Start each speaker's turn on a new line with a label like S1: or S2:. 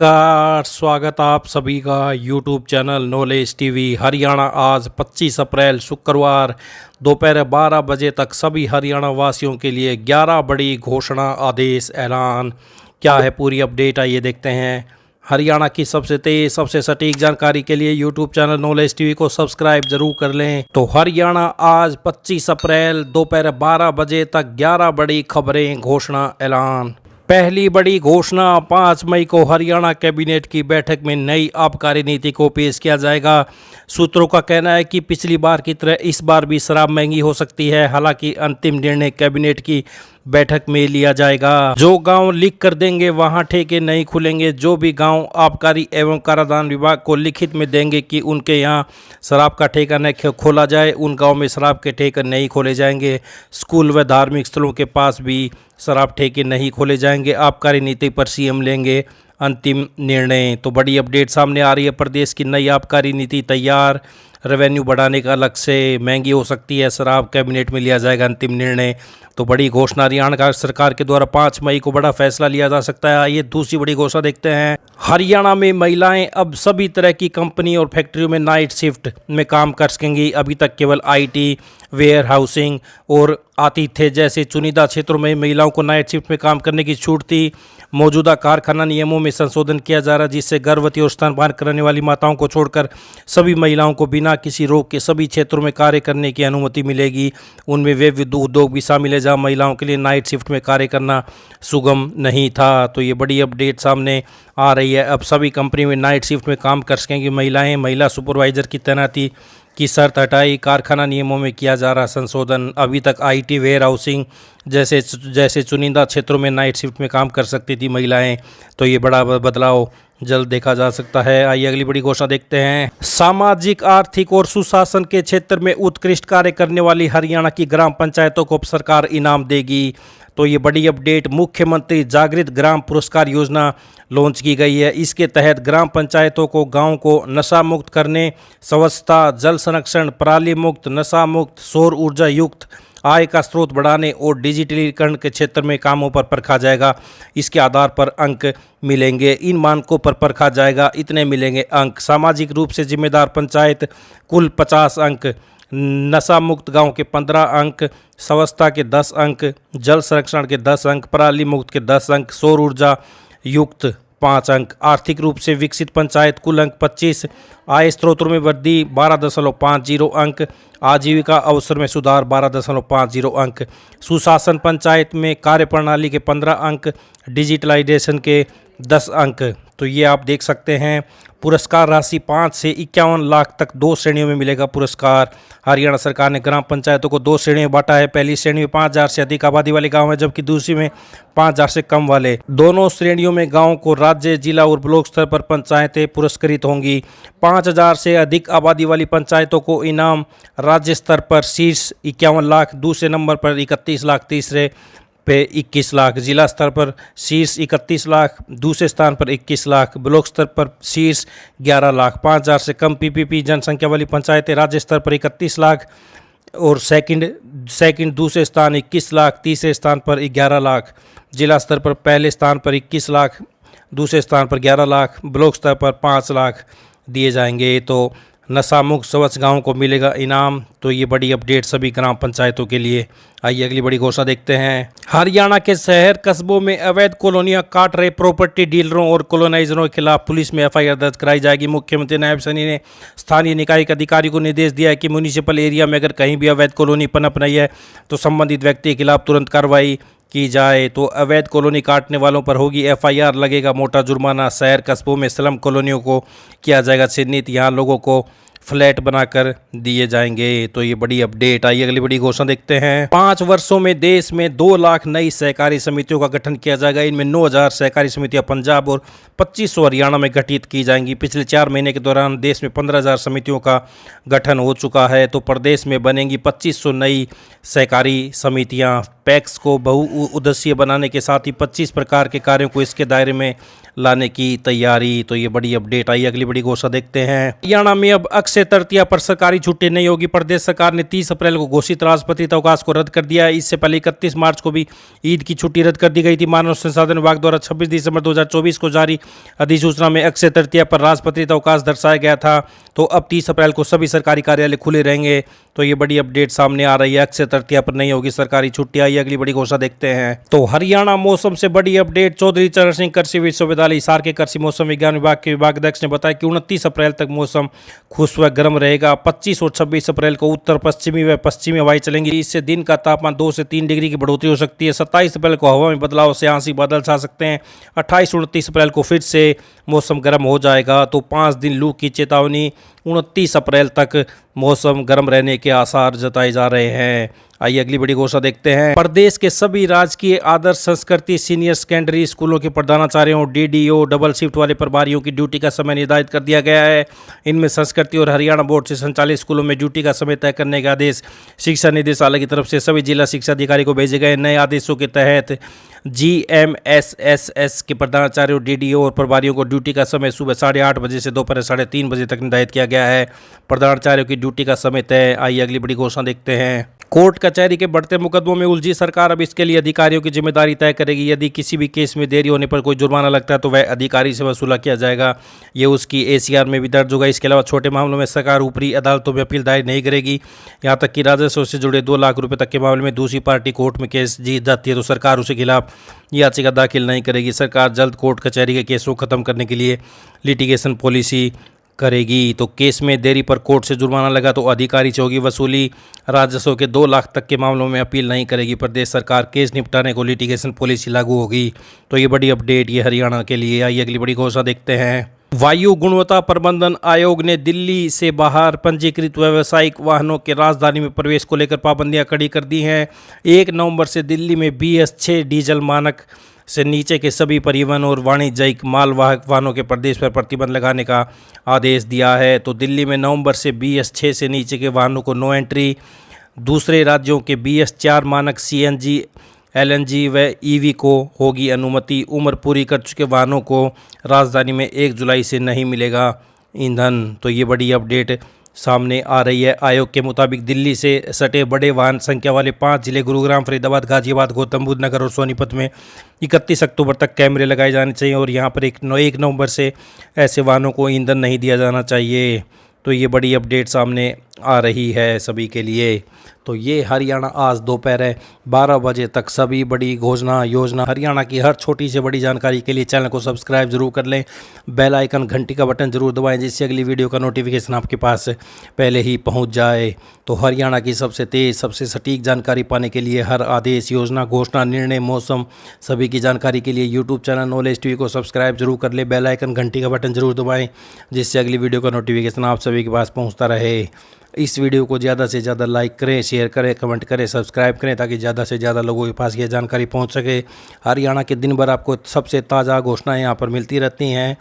S1: नमस्कार, स्वागत आप सभी का YouTube channel knowledge TV Haryana. आज 25 अप्रैल शुक्रवार दोपहर 12 बजे तक सभी हरियाणा वासियों के लिए 11 बड़ी घोषणा आदेश ऐलान। क्या है पूरी अपडेट, आइए देखते हैं। हरियाणा की सबसे तेज सबसे सटीक जानकारी के लिए यूट्यूब चैनल नॉलेज टीवी को सब्सक्राइब जरूर कर लें। तो हरियाणा आज 25 अप्रैल दोपहर 12 बजे तक 11 बड़ी खबरें घोषणा ऐलान। पहली बड़ी घोषणा, 5 मई को हरियाणा कैबिनेट की बैठक में नई आबकारी नीति को पेश किया जाएगा। सूत्रों का कहना है कि पिछली बार की तरह इस बार भी शराब महंगी हो सकती है। हालांकि अंतिम निर्णय कैबिनेट की बैठक में लिया जाएगा। जो गांव लिख कर देंगे वहां ठेके नहीं खुलेंगे। जो भी गांव आबकारी एवं कराधान विभाग को लिखित में देंगे कि उनके यहां शराब का ठेका न खोला जाए, उन गांव में शराब के ठेके नहीं खोले जाएंगे। स्कूल व धार्मिक स्थलों के पास भी शराब ठेके नहीं खोले जाएंगे। आबकारी नीति पर सीएम लेंगे अंतिम निर्णय। तो बड़ी अपडेट सामने आ रही है। प्रदेश की नई आबकारी नीति तैयार, रेवेन्यू बढ़ाने का लक्ष्य, महंगी हो सकती है शराब, कैबिनेट में लिया जाएगा अंतिम निर्णय। तो बड़ी घोषणा हरियाणा सरकार के द्वारा 5 मई को बड़ा फैसला लिया जा सकता है। आइए दूसरी बड़ी घोषणा देखते हैं। हरियाणा में महिलाएं अब सभी तरह की कंपनी और फैक्ट्रियों में नाइट शिफ्ट में काम कर सकेंगी। अभी तक केवल आईटी, वेयर हाउसिंग और आतिथ्य जैसे चुनिंदा क्षेत्रों में महिलाओं को नाइट शिफ्ट में काम करने की छूट थी। मौजूदा कारखाना नियमों में संशोधन किया जा रहा है, जिससे गर्भवती और स्तनपान कराने वाली माताओं को छोड़कर सभी महिलाओं को बिना किसी रोक के सभी क्षेत्रों में कार्य करने की अनुमति मिलेगी। उनमें वे उद्योग भी शामिल है जहां महिलाओं के लिए नाइट शिफ्ट में कार्य करना सुगम नहीं था। तो ये बड़ी अपडेट सामने आ रही है। अब सभी कंपनी में नाइट शिफ्ट में काम कर सकेंगी महिलाएं। महिला सुपरवाइजर की तैनाती की शर्त हटाई। कारखाना नियमों में किया जा रहा संशोधन। अभी तक आईटी, वेयर हाउसिंग जैसे चुनिंदा क्षेत्रों में नाइट शिफ्ट में काम कर सकती थी महिलाएं। तो ये बड़ा बदलाव जल्द देखा जा सकता है। आइए अगली बड़ी घोषणा देखते हैं। सामाजिक, आर्थिक और सुशासन के क्षेत्र में उत्कृष्ट कार्य करने वाली हरियाणा की ग्राम पंचायतों को सरकार इनाम देगी। तो ये बड़ी अपडेट, मुख्यमंत्री जागृत ग्राम पुरस्कार योजना लॉन्च की गई है। इसके तहत ग्राम पंचायतों को गांव को नशा मुक्त करने, स्वच्छता, जल संरक्षण, पराली मुक्त, नशा मुक्त, सौर ऊर्जा युक्त, आय का स्रोत बढ़ाने और डिजिटलीकरण के क्षेत्र में कामों पर परखा जाएगा। इसके आधार पर अंक मिलेंगे। इन मानकों पर परखा जाएगा, इतने मिलेंगे अंक। सामाजिक रूप से जिम्मेदार पंचायत कुल 50 अंक, नशा मुक्त गांव के 15 अंक, स्वच्छता के 10 अंक, जल संरक्षण के 10 अंक, पराली मुक्त के 10 अंक, सौर ऊर्जा युक्त 5 अंक। आर्थिक रूप से विकसित पंचायत कुल अंक 25, आय स्रोतों में वृद्धि 12.50 अंक, आजीविका अवसर में सुधार 12.50 अंक। सुशासन पंचायत में कार्यप्रणाली के 15 अंक, डिजिटलाइजेशन के 10 अंक। तो ये आप देख सकते हैं। पुरस्कार राशि 5 से 51 लाख तक 2 श्रेणियों में मिलेगा पुरस्कार। हरियाणा सरकार ने ग्राम पंचायतों को 2 श्रेणियों में बांटा है। पहली श्रेणी में 5000 से अधिक आबादी वाले गांव हैं, जबकि दूसरी में 5000 से कम वाले। दोनों श्रेणियों में गांव को राज्य, जिला और ब्लॉक स्तर पर पंचायतें पुरस्कृत होंगी। 5000 से अधिक आबादी वाली पंचायतों को इनाम राज्य स्तर पर शीर्ष 51 लाख, दूसरे नंबर पर 31 लाख, तीसरे पे 21 लाख, जिला स्तर पर शीर्ष 31 लाख, दूसरे स्थान पर 21 लाख, ब्लॉक स्तर पर शीर्ष 11 लाख। 5000 से कम पीपीपी जनसंख्या वाली पंचायतें राज्य स्तर पर 31 लाख और सेकंड दूसरे स्थान 21 लाख, तीसरे स्थान पर 11 लाख, जिला स्तर पर पहले स्थान पर 21 लाख, दूसरे स्थान पर 11 लाख, ब्लॉक स्तर पर 5 लाख दिए जाएंगे। तो नशा मुक्त स्वच्छ गाँव को मिलेगा इनाम। तो ये बड़ी अपडेट सभी ग्राम पंचायतों के लिए। आइए अगली बड़ी घोषणा देखते हैं। हरियाणा के शहर कस्बों में अवैध कॉलोनियां काट रहे प्रॉपर्टी डीलरों और कॉलोनाइजरों के खिलाफ पुलिस में एफआईआर दर्ज कराई जाएगी। मुख्यमंत्री नायब सैनी ने स्थानीय निकाय के अधिकारियों को निर्देश दिया है कि म्यूनिसिपल एरिया में अगर कहीं भी अवैध कॉलोनी पनप रही है तो संबंधित व्यक्ति के खिलाफ तुरंत कार्रवाई की जाए। तो अवैध कॉलोनी काटने वालों पर होगी एफआईआर, लगेगा मोटा जुर्माना। शहर कस्बों में स्लम कॉलोनियों को किया जाएगा चिन्हित, यहाँ लोगों को फ्लैट बनाकर दिए जाएंगे। तो ये बड़ी अपडेट। आइए अगली बड़ी घोषणा देखते हैं। 5 वर्षों में देश में 2 लाख नई सहकारी समितियों का गठन किया जाएगा। इनमें 9000 सहकारी समितियां पंजाब और 2500 हरियाणा में गठित की जाएंगी। पिछले 4 महीने के दौरान देश में 15000 समितियों का गठन हो चुका है। तो प्रदेश में बनेंगी 2500 नई सहकारी समितियां। पैक्स को बहुउद्देशीय बनाने के साथ ही 25 प्रकार के कार्यों को इसके दायरे में लाने की तैयारी। तो ये बड़ी अपडेट आई। अगली बड़ी घोषणा देखते हैं। हरियाणा में अब अक्षय तृतीया पर सरकारी छुट्टी नहीं होगी। प्रदेश सरकार ने 30 अप्रैल को घोषित राजपत्रित अवकाश को रद्द कर दिया है। इससे पहले 31 मार्च को भी ईद की छुट्टी रद्द कर दी गई थी। मानव संसाधन विभाग द्वारा 26 दिसंबर 2024 को जारी अधिसूचना में अक्षय तृतीया पर राजपत्रित अवकाश दर्शाया गया था। तो अब 30 अप्रैल को सभी सरकारी कार्यालय खुले रहेंगे। तो ये बड़ी अपडेट सामने आ रही है। अक्षय तृतीया पर नहीं होगी सरकारी छुट्टी। आई अगली बड़ी घोषणा देखते हैं। तो हरियाणा मौसम से बड़ी अपडेट। चौधरी चरण सिंह कृषि विश्वविद्यालय हिसार के कृषि मौसम विज्ञान विभाग के विभागाध्यक्ष ने बताया कि 29 अप्रैल तक मौसम खुश्क व गर्म रहेगा। 25 और 26 अप्रैल को उत्तर पश्चिमी व पश्चिमी हवाएं चलेंगी। इससे दिन का तापमान 2 से 3 डिग्री की बढ़ोतरी हो सकती है। 27 अप्रैल को हवा में बदलाव से आंशिक बादल छा सकते हैं। 28 और 29 अप्रैल को फिर से मौसम गर्म हो जाएगा। तो 5 दिन लू की चेतावनी। 29 अप्रैल तक मौसम गर्म रहने के आसार जताए जा रहे हैं। आइए अगली बड़ी घोषणा देखते हैं। प्रदेश के सभी राजकीय आदर्श संस्कृति सीनियर सेकेंडरी स्कूलों के प्रधानाचार्यों, डीडीओ, डबल शिफ्ट वाले प्रभारियों की ड्यूटी का समय निर्धारित कर दिया गया है। इनमें संस्कृति और हरियाणा बोर्ड से संचालित स्कूलों में ड्यूटी का समय तय करने का आदेश शिक्षा निदेशालय की तरफ से सभी जिला शिक्षा अधिकारी को भेजे गए। नए आदेशों के तहत GMSSS के प्रधानाचार्यों, डीडीओ और प्रभारियों को ड्यूटी का समय सुबह 8:30 बजे से दोपहर 3:30 बजे तक निर्धारित किया गया है। प्रधानाचार्यों की ड्यूटी का समय तय। आइए अगली बड़ी घोषणा देखते हैं। कोर्ट कचहरी के बढ़ते मुकदमों में उलझी सरकार अब इसके लिए अधिकारियों की जिम्मेदारी तय करेगी। यदि किसी भी केस में देरी होने पर कोई जुर्माना लगता है तो वह अधिकारी से वसूला किया जाएगा। ये उसकी ACR में भी दर्ज होगा। इसके अलावा छोटे मामलों में सरकार ऊपरी अदालतों में अपील दायर नहीं करेगी। यहाँ तक कि राजस्व से जुड़े 2 लाख रुपये तक के मामले में दूसरी पार्टी कोर्ट में केस जीत जाती है तो सरकार उसके खिलाफ याचिका दाखिल नहीं करेगी। सरकार जल्द कोर्ट कचहरी के केस को खत्म करने के लिए लिटिगेशन पॉलिसी करेगी। तो केस में देरी पर कोर्ट से जुर्माना लगा तो अधिकारी से होगी वसूली। राजस्व के 2 लाख तक के मामलों में अपील नहीं करेगी। प्रदेश सरकार केस निपटाने को लिटिगेशन पॉलिसी लागू होगी। तो ये बड़ी अपडेट ये हरियाणा के लिए। आइए अगली बड़ी घोषणा देखते हैं। वायु गुणवत्ता प्रबंधन आयोग ने दिल्ली से बाहर पंजीकृत व्यावसायिक वाहनों के राजधानी में प्रवेश को लेकर पाबंदियां कड़ी कर दी हैं। 1 नवंबर से दिल्ली में BS6 डीजल मानक से नीचे के सभी परिवहन और वाणिज्यिक मालवाहक वाहनों के प्रदेश पर प्रतिबंध लगाने का आदेश दिया है। तो दिल्ली में नवंबर से BS6 से नीचे के वाहनों को नो एंट्री। दूसरे राज्यों के BS4 मानक CNG, LNG व EV को होगी अनुमति। उम्र पूरी कर चुके वाहनों को राजधानी में 1 जुलाई से नहीं मिलेगा ईंधन। तो ये बड़ी अपडेट सामने आ रही है। आयोग के मुताबिक दिल्ली से सटे बड़े वाहन संख्या वाले 5 जिले गुरुग्राम, फरीदाबाद, गाजियाबाद, गौतम बुद्ध नगर और सोनीपत में 31 अक्टूबर तक कैमरे लगाए जाने चाहिए और यहाँ पर 1 नवंबर से ऐसे वाहनों को ईंधन नहीं दिया जाना चाहिए। तो ये बड़ी अपडेट सामने आ रही है सभी के लिए। तो ये हरियाणा आज दोपहर 12 बजे तक सभी बड़ी घोषणा योजना हरियाणा की हर छोटी से बड़ी जानकारी के लिए चैनल को सब्सक्राइब जरूर कर लें। बेल आइकन घंटी का बटन जरूर दबाएं जिससे अगली वीडियो का नोटिफिकेशन आपके पास पहले ही पहुंच जाए। तो हरियाणा की सबसे तेज़ सबसे सटीक जानकारी पाने के लिए हर आदेश, योजना, घोषणा, निर्णय, मौसम सभी की जानकारी के लिए यूट्यूब चैनल नॉलेज टीवी को सब्सक्राइब जरूर कर लें। बेल आइकन घंटी का बटन जरूर दबाएँ जिससे अगली वीडियो का नोटिफिकेशन आप सभी के पास पहुँचता रहे। इस वीडियो को ज़्यादा से ज़्यादा लाइक करें, शेयर करें, कमेंट करें, सब्सक्राइब करें ताकि ज़्यादा से ज़्यादा लोगों के पास ये जानकारी पहुंच सके। हरियाणा के दिन भर आपको सबसे ताज़ा घोषणाएं यहाँ पर मिलती रहती हैं।